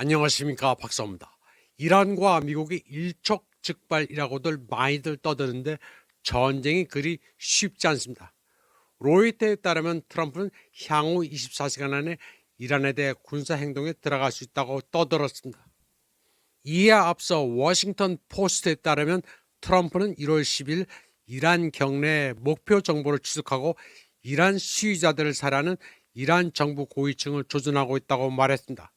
안녕하십니까, 박사입니다. 이란과 미국이 일촉즉발이라고들 많이들 떠드는데 전쟁이 그리 쉽지 않습니다. 로이터에 따르면 트럼프는 향후 24시간 안에 이란에 대해 군사행동에 들어갈 수 있다고 떠들었습니다. 이에 앞서 워싱턴 포스트에 따르면 트럼프는 1월 10일 이란 경내 목표 정보를 추적하고 이란 시위자들을 살해하는 이란 정부 고위층을 조준하고 있다고 말했습니다.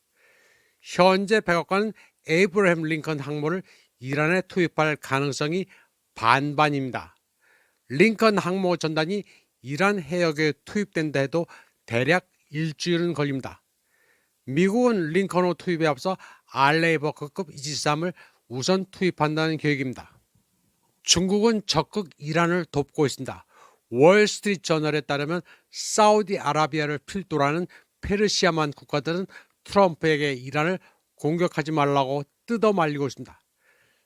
현재 백악관은 에이브러햄 링컨 항모를 이란에 투입할 가능성이 반반입니다. 링컨 항모 전단이 이란 해역에 투입된다 해도 대략 일주일은 걸립니다. 미국은 링컨호 투입에 앞서 알레이버크급 이지스함을 우선 투입한다는 계획입니다. 중국은 적극 이란을 돕고 있습니다. 월스트리트 저널에 따르면 사우디아라비아를 필두로 하는 페르시아만 국가들은 트럼프에게 이란을 공격하지 말라고 뜯어말리고 있습니다.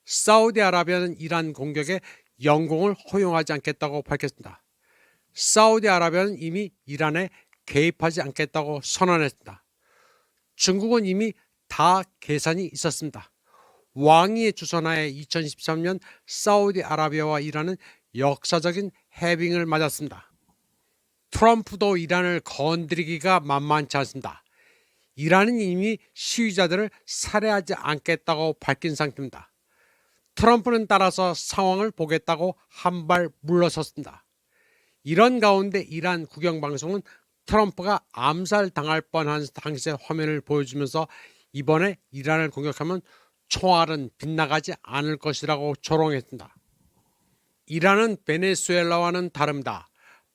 사우디아라비아는 이란 공격에 영공을 허용하지 않겠다고 밝혔습니다. 사우디아라비아는 이미 이란에 개입하지 않겠다고 선언했습니다. 중국은 이미 다 계산이 있었습니다. 왕위의 주선하에 2013년 사우디아라비아와 이란은 역사적인 해빙을 맞았습니다. 트럼프도 이란을 건드리기가 만만치 않습니다. 이란은 이미 시위자들을 살해하지 않겠다고 밝힌 상태입니다. 트럼프는 따라서 상황을 보겠다고 한 발 물러섰습니다. 이런 가운데 이란 국영방송은 트럼프가 암살당할 뻔한 당시의 화면을 보여주면서 이번에 이란을 공격하면 총알은 빗나가지 않을 것이라고 조롱했습니다. 이란은 베네수엘라와는 다릅니다.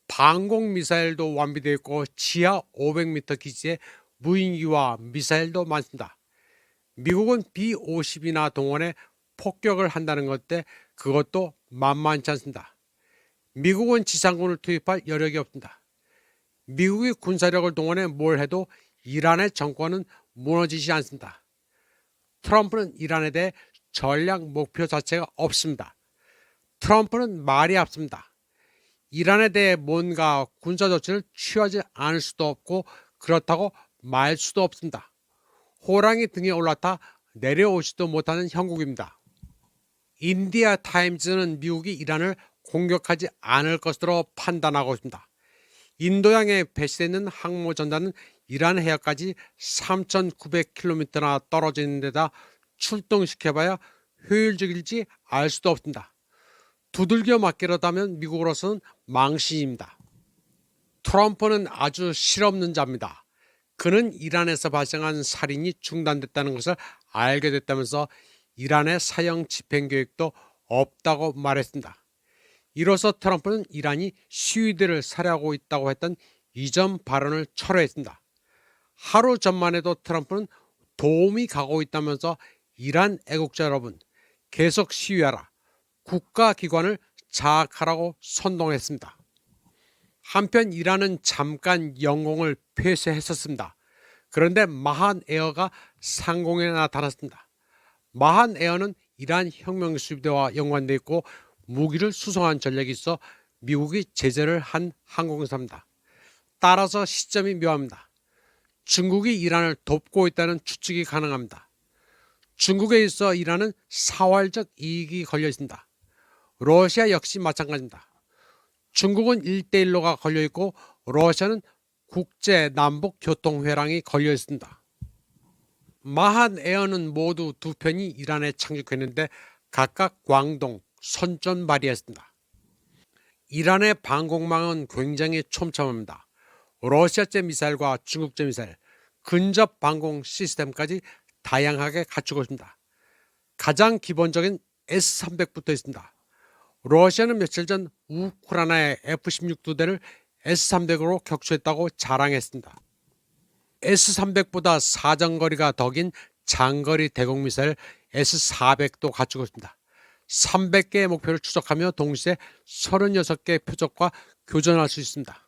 방공미사일도 완비되어 있고 지하 500m 기지에 무인기와 미사일도 많습니다. 미국은 B-50이나 동원해 폭격을 한다는 건데 그것도 만만치 않습니다. 미국은 지상군을 투입할 여력이 없습니다. 미국이 군사력을 동원해 뭘 해도 이란의 정권은 무너지지 않습니다. 트럼프는 이란에 대해 전략 목표 자체가 없습니다. 트럼프는 말이 앞섭니다. 이란에 대해 뭔가 군사 조치를 취하지 않을 수도 없고 그렇다고 말 수도 없습니다. 호랑이 등에 올라타 내려오지도 못하는 형국입니다. 인디아 타임즈는 미국이 이란을 공격하지 않을 것으로 판단하고 있습니다. 인도양에 배치되는 항모 전단은 이란 해역까지 3,900km나 떨어져 있는 데다 출동시켜봐야 효율적일지 알 수도 없습니다. 두들겨 맞기로다면 미국으로서는 망신입니다. 트럼프는 아주 실없는 자입니다. 그는 이란에서 발생한 살인이 중단됐다는 것을 알게 됐다면서 이란의 사형 집행 계획도 없다고 말했습니다. 이로써 트럼프는 이란이 시위대를 살해하고 있다고 했던 이전 발언을 철회했습니다. 하루 전만 해도 트럼프는 도움이 가고 있다면서 이란 애국자 여러분 계속 시위하라, 국가기관을 장악하라고 선동했습니다. 한편 이란은 잠깐 영공을 폐쇄했었습니다. 그런데 마한 에어가 상공에 나타났습니다. 마한 에어는 이란 혁명수비대와 연관되어 있고 무기를 수송한 전력이 있어 미국이 제재를 한 항공사입니다. 따라서 시점이 묘합니다. 중국이 이란을 돕고 있다는 추측이 가능합니다. 중국에 있어 이란은 사활적 이익이 걸려 있습니다. 러시아 역시 마찬가지입니다. 중국은 1대1로가 걸려 있고 러시아는 국제 남북 교통회랑이 걸려 있습니다. 마한 에어는 모두 두 편이 이란에 착륙했는데 각각 광동, 선전 발휘했습니다. 이란의 방공망은 굉장히 촘촘합니다. 러시아제 미사일과 중국제 미사일, 근접 방공 시스템까지 다양하게 갖추고 있습니다. 가장 기본적인 S-300부터 있습니다. 러시아는 며칠 전 우크라이나의 F-16두 대를 S-300으로 격추했다고 자랑했습니다. S-300보다 사정거리가 더 긴 장거리 대공미사일 S-400도 갖추고 있습니다. 300개의 목표를 추적하며 동시에 36개의 표적과 교전할 수 있습니다.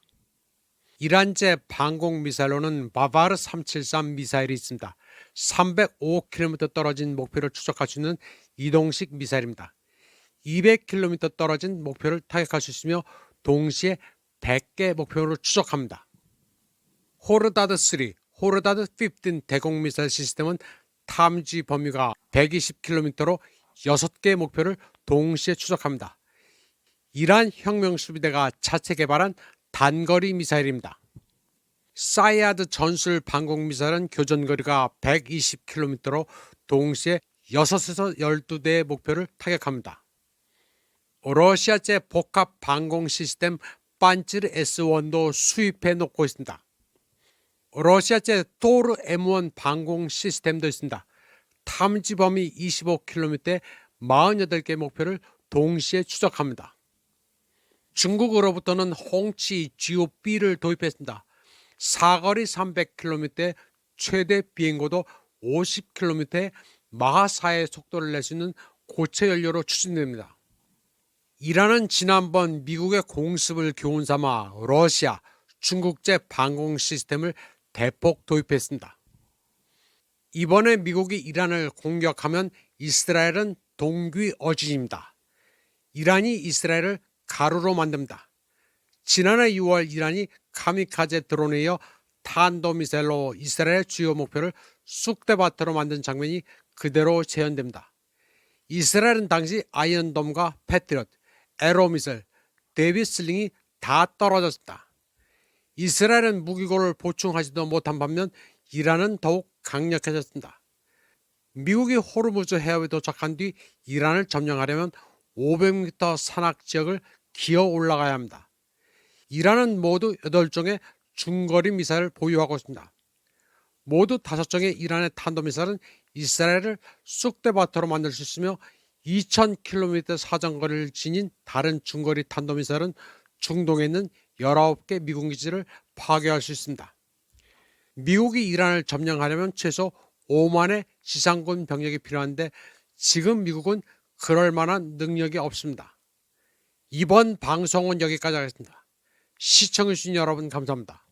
이란제 방공미사일로는 바바르 373 미사일이 있습니다. 305km 떨어진 목표를 추적할 수 있는 이동식 미사일입니다. 200km 떨어진 목표를 타격할 수 있으며 동시에 100개 목표를 추적합니다. 호르다드 3, 호르다드 15 대공미사일 시스템은 탐지 범위가 120km로 6개의 목표를 동시에 추적합니다. 이란 혁명수비대가 자체 개발한 단거리 미사일입니다. 사이아드 전술 방공 미사일은 교전거리가 120km로 동시에 6에서 12대의 목표를 타격합니다. 러시아제 복합 방공 시스템 반찌르 S1도 수입해 놓고 있습니다. 러시아제 토르 M1 방공 시스템도 있습니다. 탐지 범위 25km의 48개 목표를 동시에 추적합니다. 중국으로부터는 홍치 GOB를 도입했습니다. 사거리 300km의 최대 비행고도 50km의 마하4의 속도를 낼 수 있는 고체 연료로 추진됩니다. 이란은 지난번 미국의 공습을 교훈 삼아 러시아, 중국제 방공 시스템을 대폭 도입했습니다. 이번에 미국이 이란을 공격하면 이스라엘은 동귀어진입니다. 이란이 이스라엘을 가루로 만듭니다. 지난해 6월 이란이 카미카제 드론에 이어 탄도미사일로 이스라엘 주요 목표를 쑥대밭으로 만든 장면이 그대로 재현됩니다. 이스라엘은 당시 아이언돔과 패트리엇, 에로미사일, 데비슬링이 다 떨어졌습니다. 이스라엘은 무기고를 보충하지도 못한 반면 이란은 더욱 강력해졌습니다. 미국이 호르무즈 해협에 도착한 뒤 이란을 점령하려면 500m 산악 지역을 기어 올라가야 합니다. 이란은 모두 8종의 중거리 미사일을 보유하고 있습니다. 모두 5종의 이란의 탄도미사일은 이스라엘을 쑥대밭으로 만들 수 있으며 2000km 사정거리를 지닌 다른 중거리 탄도미사일은 중동에 있는 19개 미군 기지를 파괴할 수 있습니다. 미국이 이란을 점령하려면 최소 5만의 지상군 병력이 필요한데 지금 미국은 그럴 만한 능력이 없습니다. 이번 방송은 여기까지 하겠습니다. 시청해주신 여러분 감사합니다.